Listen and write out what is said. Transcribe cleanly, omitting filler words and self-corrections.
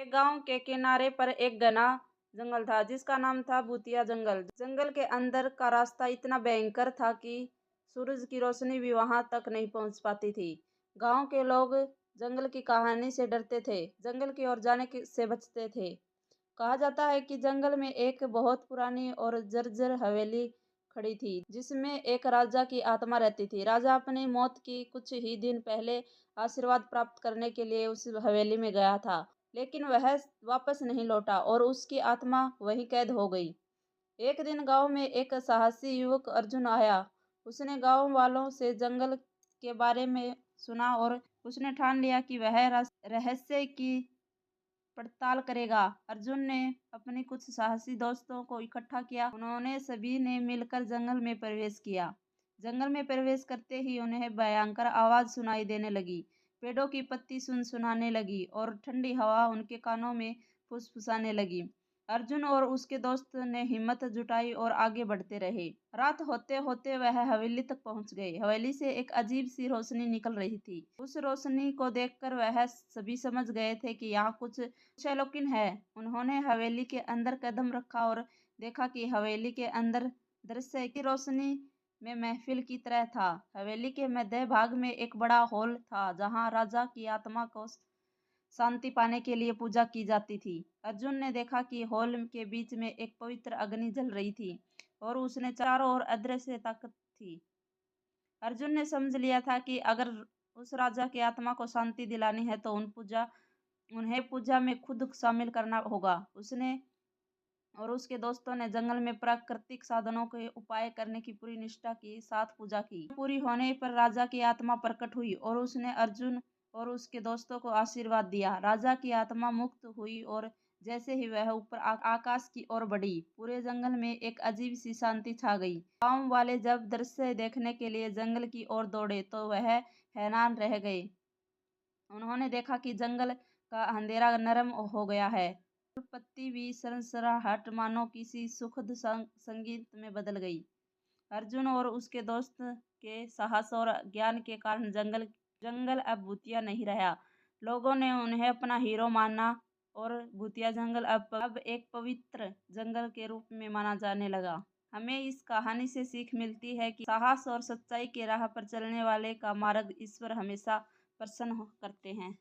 एक गांव के किनारे पर एक घना जंगल था जिसका नाम था भूतिया जंगल। जंगल के अंदर का रास्ता इतना भयंकर था कि सूरज की रोशनी भी वहां तक नहीं पहुंच पाती थी। गांव के लोग जंगल की कहानी से डरते थे, जंगल की ओर से बचते थे। कहा जाता है कि जंगल में एक बहुत पुरानी और जर्जर हवेली खड़ी थी जिसमें एक राजा की आत्मा रहती थी। राजा अपनी मौत की कुछ ही दिन पहले आशीर्वाद प्राप्त करने के लिए उस हवेली में गया था, लेकिन वह वापस नहीं लौटा और उसकी आत्मा वहीं कैद हो गई। एक दिन गांव में एक साहसी युवक अर्जुन आया। उसने गांव वालों से जंगल के बारे में सुना और उसने ठान लिया कि वह रहस्य की पड़ताल करेगा। अर्जुन ने अपने कुछ साहसी दोस्तों को इकट्ठा किया। उन्होंने सभी ने मिलकर जंगल में प्रवेश किया। जंगल में प्रवेश करते ही उन्हें भयंकर आवाज सुनाई देने लगी। पेड़ों की पत्ती सुनसुनाने लगी और ठंडी हवा उनके कानों में फुसफुसाने लगी। अर्जुन और उसके दोस्त ने हिम्मत जुटाई और आगे बढ़ते रहे। रात होते होते वह हवेली तक पहुंच गए। हवेली से एक अजीब सी रोशनी निकल रही थी। उस रोशनी को देखकर वह सभी समझ गए थे कि यहाँ कुछ अलौकिक है। उन्होंने हवेली के अंदर कदम रखा और देखा कि हवेली के अंदर दृश्य की रोशनी में महफिल की तरह था। हवेली के मध्य भाग में एक बड़ा हॉल था जहाँ राजा की आत्मा को शांति पाने के लिए पूजा की जाती थी। अर्जुन ने देखा कि हॉल के बीच में एक पवित्र अग्नि जल रही थी और उसने चारों ओर अदृश्य ताकत थी। अर्जुन ने समझ लिया था कि अगर उस राजा की आत्मा को शांति दिलानी है तो उन्हें पूजा में खुद शामिल करना होगा। उसने और उसके दोस्तों ने जंगल में प्राकृतिक साधनों के उपाय करने की पूरी निष्ठा के साथ पूजा की। पूरी होने पर राजा की आत्मा प्रकट हुई और उसने अर्जुन और उसके दोस्तों को आशीर्वाद दिया। राजा की आत्मा मुक्त हुई और जैसे ही वह ऊपर आकाश की ओर बढ़ी, पूरे जंगल में एक अजीब सी शांति छा गई। गांव वाले जब दृश्य देखने के लिए जंगल की ओर दौड़े तो वह हैरान रह गए। उन्होंने देखा कि जंगल का अंधेरा नरम हो गया है। पत्ती भी सरसराहट मानो किसी सुखद संगीत में बदल गई। अर्जुन और उसके दोस्त के साहस और ज्ञान के कारण जंगल अब भूतिया नहीं रहा। लोगों ने उन्हें अपना हीरो माना और भूतिया जंगल अब एक पवित्र जंगल के रूप में माना जाने लगा। हमें इस कहानी से सीख मिलती है कि साहस और सच्चाई के राह पर चलने वाले का मार्ग ईश्वर हमेशा प्रसन्न करते हैं।